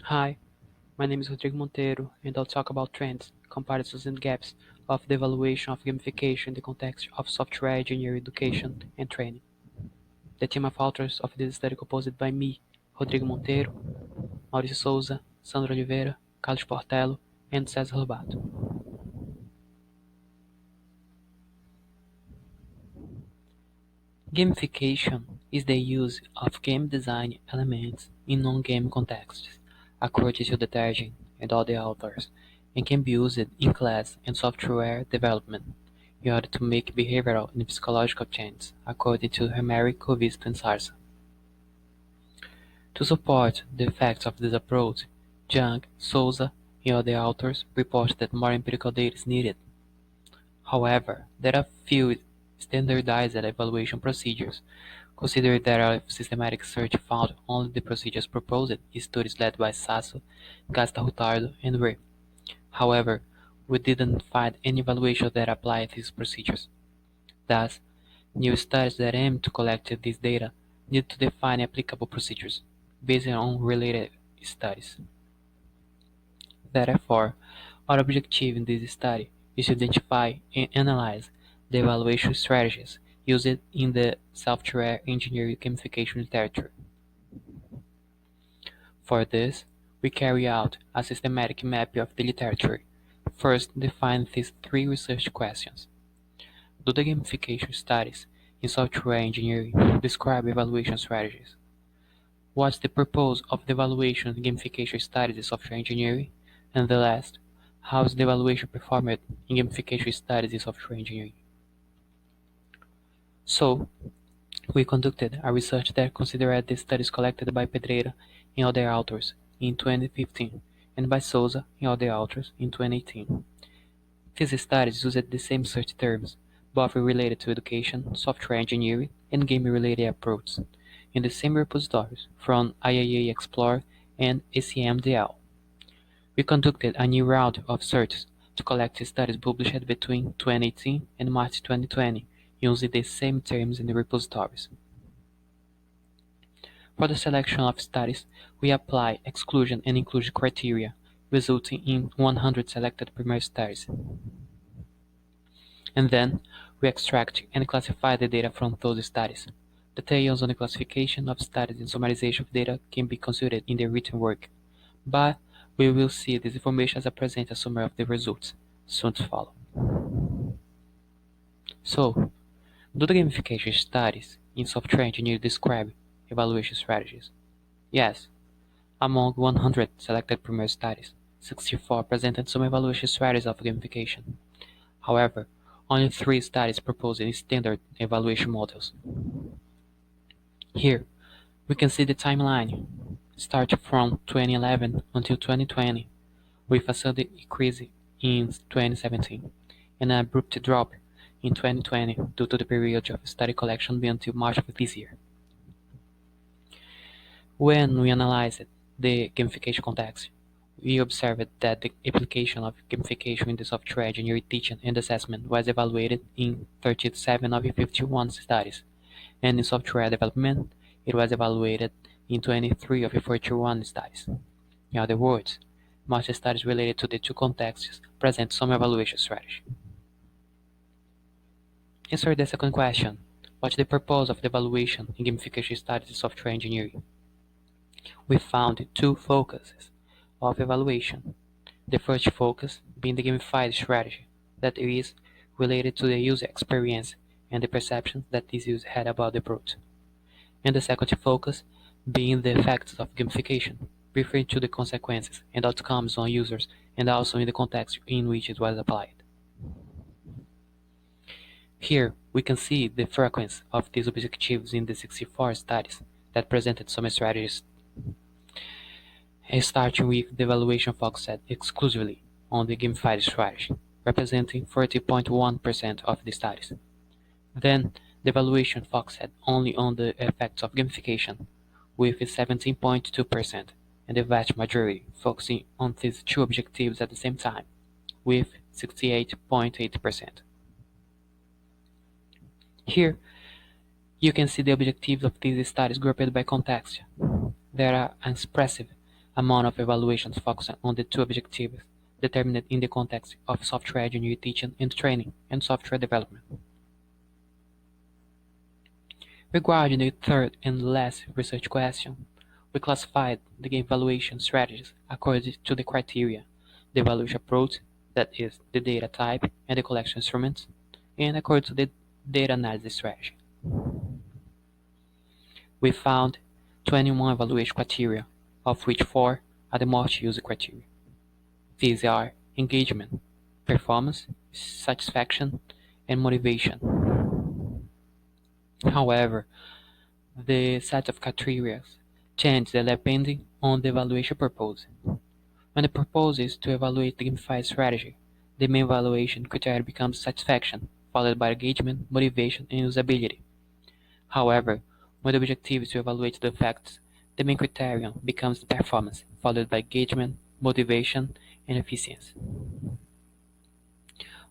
Hi, my name is Rodrigo Monteiro, and I'll talk about trends, comparisons, and gaps of the evaluation of gamification in the context of software engineering education and training. The team of authors of this study composed by me, Rodrigo Monteiro, Mauricio Souza, Sandro Oliveira, Carlos Portela, and Cesar Lobato. Gamification is the use of game design elements in non-game contexts, according to the Tergin and other authors, and can be used in class and software development in order to make behavioral and psychological changes, according to Hermeri, Kovisto, and Sarsa. To support the effects of this approach, Jung, Souza, and other authors report that more empirical data is needed. However, there are few standardized evaluation procedures. Consider that our systematic search found only the procedures proposed in studies led by Sasso, Gastarrutardo, and Ray. However, we didn't find any evaluation that applied these procedures. Thus, new studies that aim to collect this data need to define applicable procedures based on related studies. Therefore, our objective in this study is to identify and analyze the evaluation strategies used in the software engineering gamification literature. For this, we carry out a systematic map of the literature. First, define these three research questions. Do the gamification studies in software engineering describe evaluation strategies? What's the purpose of the evaluation and gamification studies in software engineering? And the last, how is the evaluation performed in gamification studies in software engineering? So, we conducted a research that considered the studies collected by Pedreira and other authors in 2015 and by Souza and other authors in 2018. These studies used the same search terms, both related to education, software engineering, and game-related approaches, in the same repositories from IAA Explorer and ACMDL. We conducted a new round of searches to collect studies published between 2018 and March 2020, using the same terms in the repositories. For the selection of studies, we apply exclusion and inclusion criteria, resulting in 100 selected primary studies. And then, we extract and classify the data from those studies. Details on the classification of studies and summarization of data can be considered in the written work, but we will see this information as a present summary of the results, soon to follow. So, do the gamification studies in software engineering describe evaluation strategies? Yes. Among 100 selected primary studies, 64 presented some evaluation strategies of gamification. However, only 3 studies proposed standard evaluation models. Here, we can see the timeline, starting from 2011 until 2020, with a sudden increase in 2017, and an abrupt drop in 2020 due to the period of study collection being until March of this year. When we analyzed the gamification context, we observed that the application of gamification in the software engineering teaching and assessment was evaluated in 37 of 51 studies, and in software development, it was evaluated in 23 of 41 studies. In other words, most studies related to the two contexts present some evaluation strategy. Answer the second question. What's the purpose of the evaluation in gamification studies in software engineering? We found two focuses of evaluation. The first focus being the gamified strategy, that is related to the user experience and the perception that this user had about the product. And the second focus being the effects of gamification, referring to the consequences and outcomes on users and also in the context in which it was applied. Here, we can see the frequency of these objectives in the 64 studies that presented some strategies, starting with the evaluation focused exclusively on the gamified strategy, representing 40.1% of the studies. Then, the evaluation focused only on the effects of gamification, with 17.2%, and the vast majority focusing on these two objectives at the same time, with 68.8%. Here, you can see the objectives of these studies grouped by context. There are an expressive amount of evaluations focusing on the two objectives determined in the context of software engineering teaching and training and software development. Regarding the third and last research question, we classified the game evaluation strategies according to the criteria, the evaluation approach, that is, the data type and the collection instruments, and according to the data analysis strategy. We found 21 evaluation criteria, of which 4 are the most used criteria. These are engagement, performance, satisfaction, and motivation. However, the set of criteria changes depending on the evaluation purpose. When the purpose is to evaluate the gamified strategy, the main evaluation criteria becomes satisfaction, followed by engagement, motivation, and usability. However, when the objective is to evaluate the effects, the main criterion becomes performance, followed by engagement, motivation, and efficiency.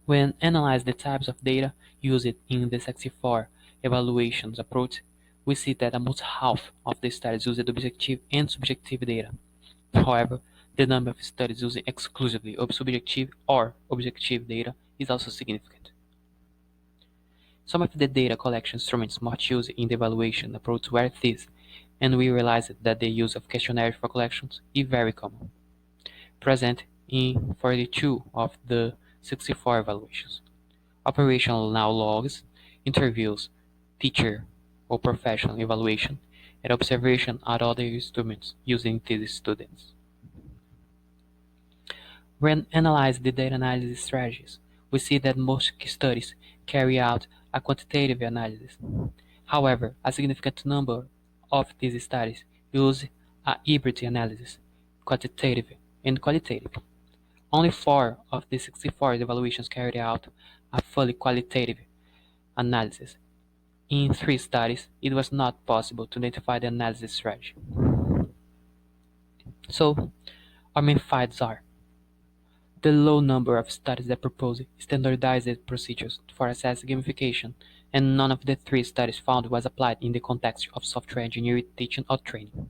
When analyze the types of data used in the 64 evaluations approach, we see that almost half of the studies used objective and subjective data. However, the number of studies using exclusively subjective or objective data is also significant. Some of the data collection instruments most used in the evaluation approach were these, and we realized that the use of questionnaires for collections is very common, present in 42 of the 64 evaluations. Operational now logs, interviews, teacher or professional evaluation, and observation are other instruments using these students. When analyzing the data analysis strategies, we see that most studies carry out a quantitative analysis. However, a significant number of these studies use a hybrid analysis, quantitative and qualitative. Only 4 of the 64 evaluations carried out a fully qualitative analysis. In 3 studies, it was not possible to identify the analysis strategy. So, our main findings are the low number of studies that propose standardized procedures for assessing gamification, and none of the 3 studies found was applied in the context of software engineering teaching or training.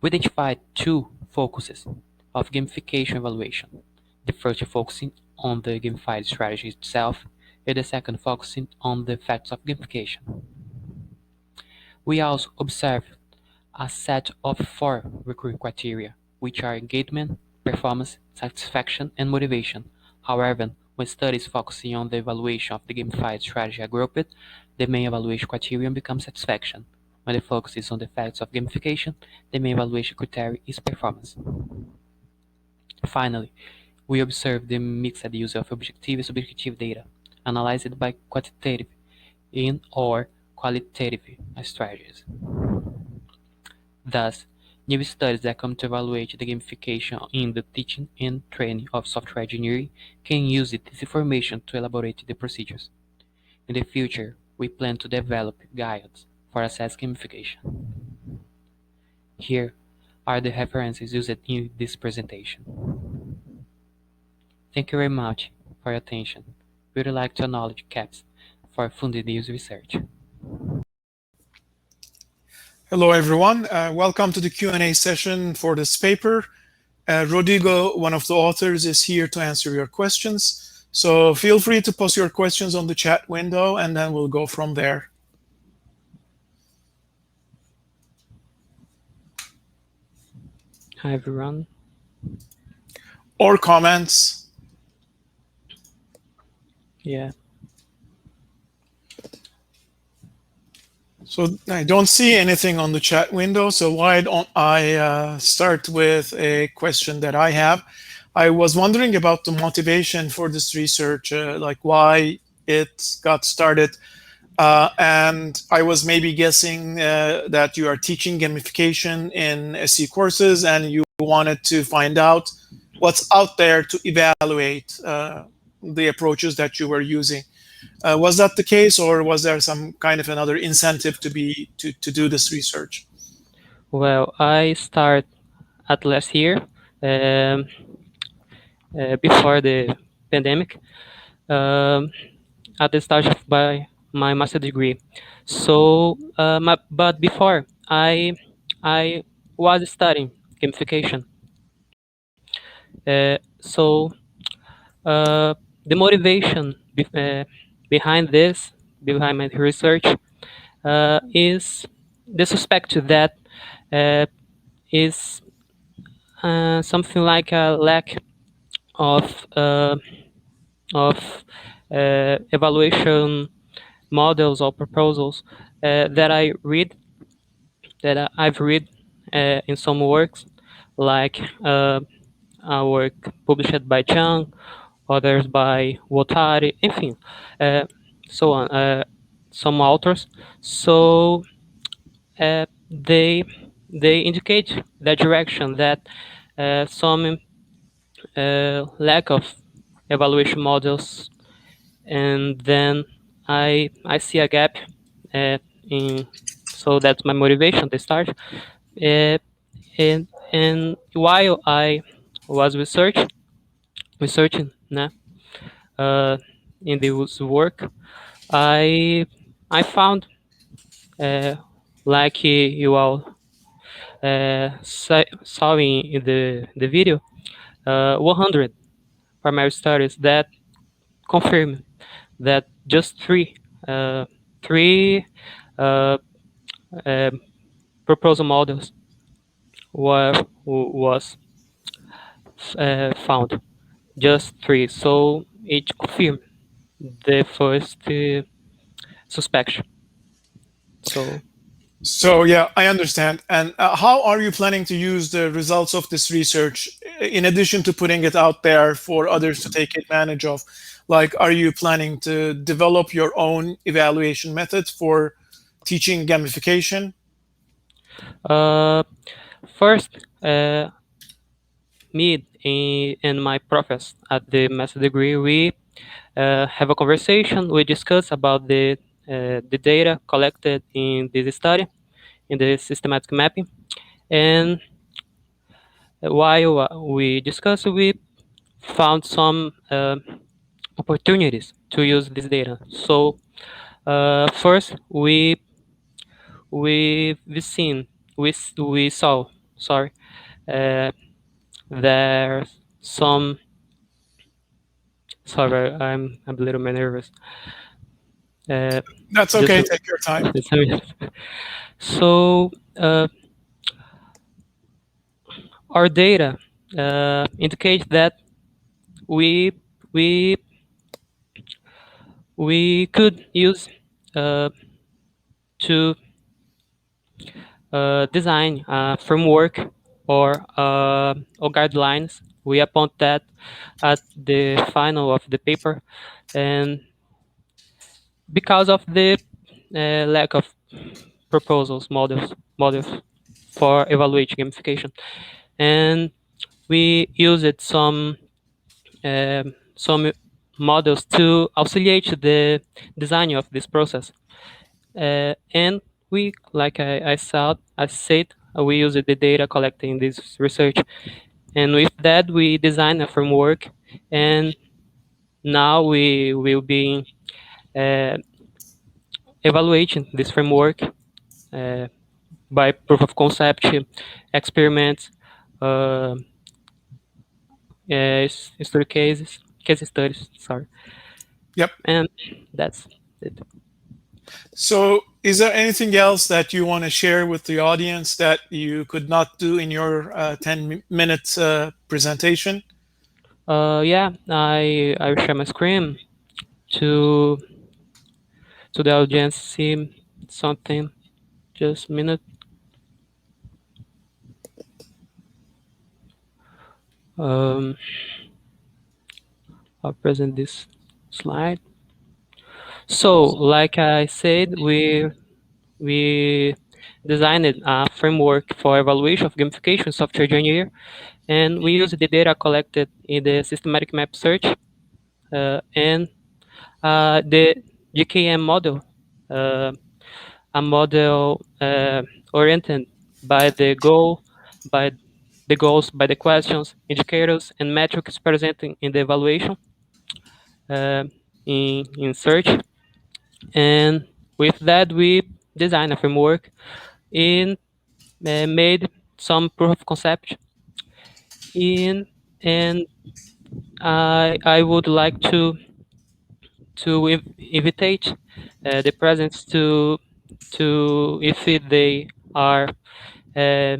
We identified 2 focuses of gamification evaluation, the first focusing on the gamified strategy itself, and the second focusing on the effects of gamification. We also observed a set of 4 recurring criteria, which are engagement, performance, satisfaction, and motivation. However, when studies focusing on the evaluation of the gamified strategy are grouped, the main evaluation criterion becomes satisfaction. When the focus is on the effects of gamification, the main evaluation criteria is performance. Finally, we observe the mixed use of objective and subjective data, analyzed by quantitative and/or qualitative strategies. Thus, new studies that come to evaluate the gamification in the teaching and training of software engineering can use this information to elaborate the procedures. In the future, we plan to develop guides for assessing gamification. Here are the references used in this presentation. Thank you very much for your attention. We would like to acknowledge CAPS for funding this research. Hello, everyone. Welcome to the Q&A session for this paper. Rodrigo, one of the authors, is here to answer your questions. So feel free to post your questions on the chat window, and then we'll go from there. Hi, everyone. Or comments. Yeah. So I don't see anything on the chat window, so why don't I start with a question that I have. I was wondering about the motivation for this research, like why it got started. And I was maybe guessing that you are teaching gamification in SE courses and you wanted to find out what's out there to evaluate the approaches that you were using. Was that the case, or was there some kind of another incentive to do this research? Well, I start at last year, before the pandemic, at the start of my master degree. So, but before I was studying gamification. So the motivation behind this, behind my research, is the suspect that uh, is something like a lack of of evaluation models or proposals that I've read in some works, like a work published by Chang, others by Wotari, enfim, uh, so on. Some authors. So they indicate the direction that some lack of evaluation models, and then I see a gap in. So that's my motivation to start. Uh, and while I was researching, né, uh, in this work, I I found, uh, like you all saw in the video, 100 primary studies that confirm that just uh, three uh, uh, proposal models was found. Just three. So it confirmed the first suspicion. So So yeah, I understand. And how are you planning to use the results of this research in addition to putting it out there for others to take advantage of? Like, are you planning to develop your own evaluation methods for teaching gamification? uh, first, me and my professor at the master degree, we have a conversation. We discuss about the data collected in this study, in the systematic mapping, and while we discuss, we found some opportunities to use this data. So first, we seen we saw, sorry, uh, there's some, sorry, I'm a little bit nervous. Uh, That's just okay. Take your time. just a minute. So our data indicates that we we we could use uh, to design a framework or guidelines. We upon that at the final of the paper, and because of the lack of proposals models for evaluating gamification, and we used some models to auxiliate the design of this process. And we, like I said, we used the data collected in this research, and with that we designed a framework, and now we will be uh, evaluating this framework uh, by proof of concept experiments, uh, study case studies. Sorry, Yep. and that's it. So, is there anything else that you want to share with the audience that you could not do in your 10 minute presentation? Yeah, I will share my screen to the audience see something. Just a minute. Um, I'll present this slide. So, like I said, we designed a framework for evaluation of gamification software engineer, and we use the data collected in the systematic map search and the GKM model, uh, a model oriented by by the goals, by the questions, indicators, and metrics presented in the evaluation uh, in search. And with that, we designed a framework and made some proof of concept in, and I would like to invite the presents to if they are uh,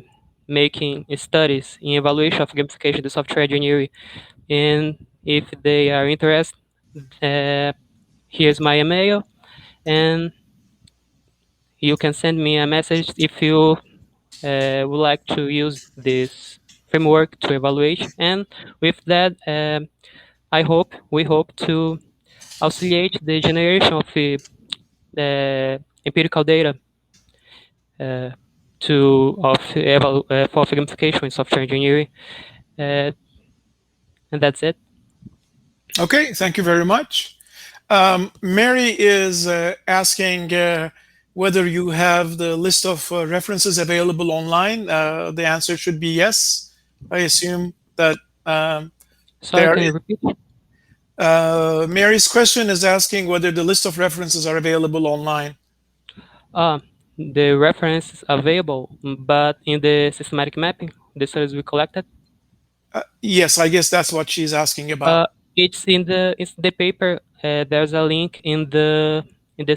making studies in evaluation of gamification, the software engineering, and if they are interested, uh, here's my email, and you can send me a message if you would like to use this framework to evaluate. And with that, we hope to auxiliate the generation of empirical data uh, for gamification in software engineering, uh, and that's it. Okay, thank you very much. Mary is asking whether you have the list of references available online. The answer should be yes. I assume that Sorry, there can you is. repeat? Mary's question is asking whether the list of references are available online. Uh, the reference is available, but in the systematic mapping, the studies we collected, Yes, I guess that's what she's asking about. uh, it's the paper. There's a link in the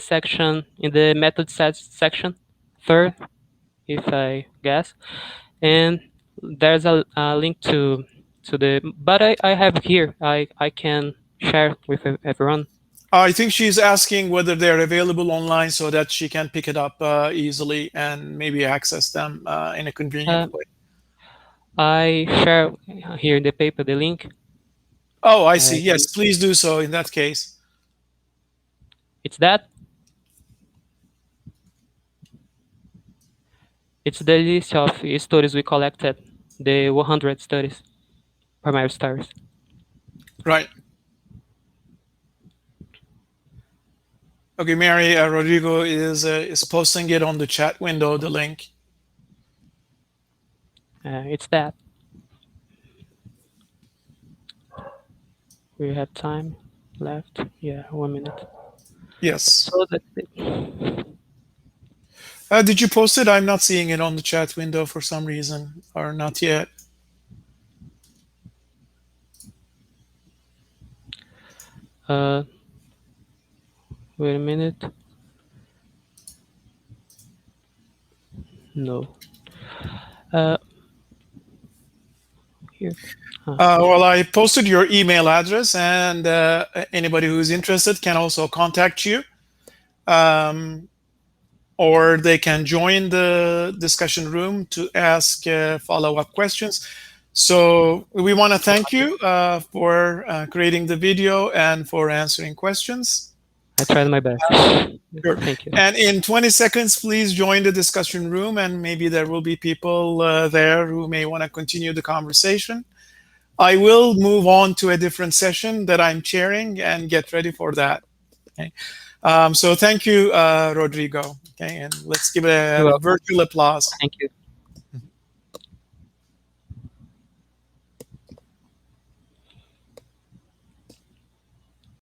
section in the method sets section, third, if I guess, and there's a link to the. But I have here. I can share with everyone. I think she's asking whether they're available online so that she can pick it up easily and maybe access them in a convenient Uh, way. I share here in the paper the link. Oh, I see. Uh, Yes, please do so in that case. it's that. It's the list of stories we collected, the 100 studies, primary stories. Right. Okay, Mary, Rodrigo is posting it on the chat window, the link. It's that. We have time left. Yeah, 1 minute. Yes. So that's it. Did you post it? I'm not seeing it on the chat window for some reason, or not yet. Uh, wait a minute. No. Uh, here. Well, I posted your email address, and anybody who's interested can also contact you, um, or they can join the discussion room to ask follow-up questions. So we want to thank you for creating the video and for answering questions. I tried my best. Sure. Thank you. And in 20 seconds, please join the discussion room, and maybe there will be people there who may want to continue the conversation. I will move on to a different session that I'm chairing and get ready for that. Okay. So thank you, Rodrigo. Okay, and let's give it You're a welcome. virtual applause. Thank you.